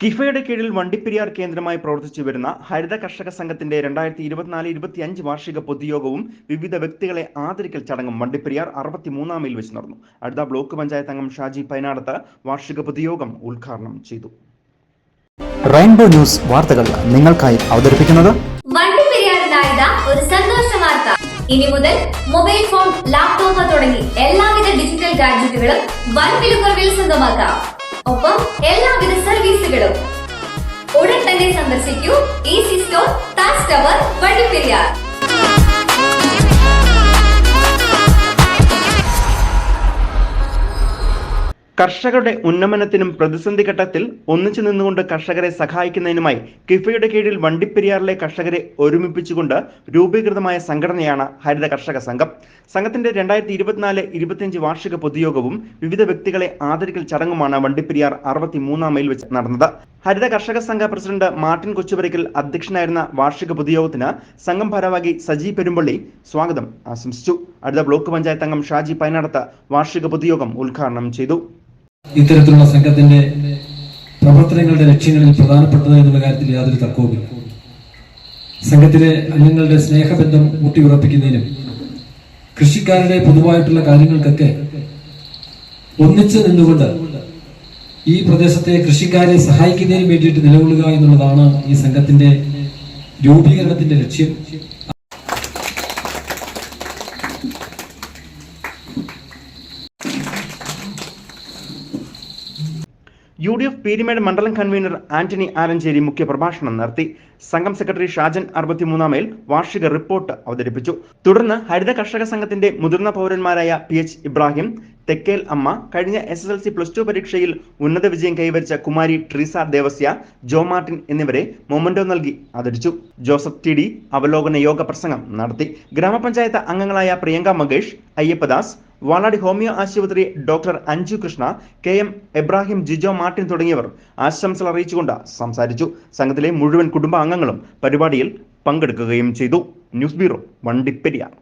കിഫയുടെ കീഴിൽ വണ്ടിപ്പെരിയാർ കേന്ദ്രമായി പ്രവർത്തിച്ചു വരുന്ന ഹരിത കർഷക സംഘത്തിന്റെ 2024-25 വാർഷിക പൊതുയോഗവും വിവിധ വ്യക്തികളെ ആദരിക്കൽ ചടങ്ങും വണ്ടിപ്പെരിയാർ 63 മൈൽ വെച്ച് നടന്നു. അടുത്ത ബ്ലോക്ക് പഞ്ചായത്ത് അംഗം ഷാജി പൈനാടത്ത് വാർഷിക പൊതുയോഗം ഉദ്ഘാടനം ചെയ്തു. റെയിൻബോ ന്യൂസ് വാർത്തകൾ നിങ്ങൾക്കായി അവതരിപ്പിക്കുന്നത് വണ്ടിപ്പെരിയാറിനായ ഒരു സന്തോഷ വാർത്ത. ഇനി മുതൽ മൊബൈൽ ഫോൺ, ലാപ്ടോപ്പ് തുടങ്ങി എല്ലാവിധ ഡിജിറ്റൽ ഗാഡ്ജറ്റുകളും വൻ വിലക്കുറവിൽ സ്വന്തമാക്കാം. ഒപ്പം എല്ലാവിധ സർവീസുകളും. ഉടൻ തന്നെ സന്ദർശിക്കൂ easy store, Taj tower, Vandiperiyar. കർഷകരുടെ ഉന്നമനത്തിനും പ്രതിസന്ധി ഘട്ടത്തിൽ ഒന്നിച്ചു നിന്നുകൊണ്ട് കർഷകരെ സഹായിക്കുന്നതിനുമായി കിഫയുടെ കീഴിൽ വണ്ടിപ്പെരിയാറിലെ കർഷകരെ ഒരുമിപ്പിച്ചുകൊണ്ട് രൂപീകൃതമായ സംഘടനയാണ് ഹരിത കർഷക സംഘം. സംഘത്തിന്റെ 2024-25 വാർഷിക പൊതുയോഗവും വിവിധ വ്യക്തികളെ ആദരിക്കൽ ചടങ്ങുമാണ് വണ്ടിപ്പെരിയാർ 63 മൈൽ വെച്ച് നടന്നത്. ഹരിത കർഷക സംഘ പ്രസിഡന്റ് മാർട്ടിൻ കൊച്ചുപുരയ്ക്കൽ അധ്യക്ഷനായിരുന്ന വാർഷിക പൊതുയോഗത്തിന് സംഘം ഭാരവാഹി സജി പെരുമ്പള്ളി സ്വാഗതം ആശംസിച്ചു. അടുത്ത ബ്ലോക്ക് പഞ്ചായത്ത് അംഗം ഷാജി പൈനാടത്ത് വാർഷിക പൊതുയോഗം ഉദ്ഘാടനം ചെയ്തു. ഇത്തരത്തിലുള്ള സംഘത്തിന്റെ പ്രവർത്തനങ്ങളുടെ ലക്ഷ്യങ്ങളിൽ പ്രധാനപ്പെട്ടത് എന്നുള്ള കാര്യത്തിൽ യാതൊരു തർക്കവുമില്ല. സംഘത്തിലെ അംഗങ്ങളുടെ സ്നേഹബന്ധം ഊട്ടിയുറപ്പിക്കുന്നതിനും കൃഷിക്കാരുടെ പൊതുവായിട്ടുള്ള കാര്യങ്ങൾക്കൊക്കെ ഒന്നിച്ച് നിന്നുകൊണ്ട് ഈ പ്രദേശത്തെ കൃഷിക്കാരെ സഹായിക്കുന്നതിന് വേണ്ടിയിട്ട് നിലകൊള്ളുക എന്നുള്ളതാണ് ഈ സംഘത്തിന്റെ രൂപീകരണത്തിന്റെ ലക്ഷ്യം. UDF പീരിമേട് മണ്ഡലം കൺവീനർ ആന്റണി ആലഞ്ചേരി മുഖ്യപ്രഭാഷണം നടത്തി. സംഘം സെക്രട്ടറി ഷാജൻ 63 മൈൽ വാർഷിക റിപ്പോർട്ട് അവതരിപ്പിച്ചു. തുടർന്ന് ഹരിത കർഷക സംഘത്തിന്റെ മുതിർന്ന പൗരന്മാരായ PH ഇബ്രാഹിം, തെക്കേൽ അമ്മ, കഴിഞ്ഞ SSLC +2 പരീക്ഷയിൽ ഉന്നത വിജയം കൈവരിച്ച കുമാരി ട്രീസ ദേവസ്യ, ജോ മാർട്ടിൻ എന്നിവരെ മൊമന്റോ നൽകി ആദരിച്ചു. ജോസഫ് TD അവലോകന യോഗ പ്രസംഗം നടത്തി. ഗ്രാമപഞ്ചായത്ത് അംഗങ്ങളായ പ്രിയങ്ക മകേഷ്, അയ്യപ്പദാസ്, വാളാടി ഹോമിയോ ആശുപത്രി ഡോക്ടർ അഞ്ജു കൃഷ്ണ, KM എബ്രാഹിം, ജിജോ മാർട്ടിൻ തുടങ്ങിയവർ ആശംസകൾ അറിയിച്ചുകൊണ്ട് സംസാരിച്ചു. സംഘത്തിലെ മുഴുവൻ കുടുംബ അംഗങ്ങളും പരിപാടിയിൽ പങ്കെടുക്കുകയും ചെയ്തു. News bureau, Vandiperiyar.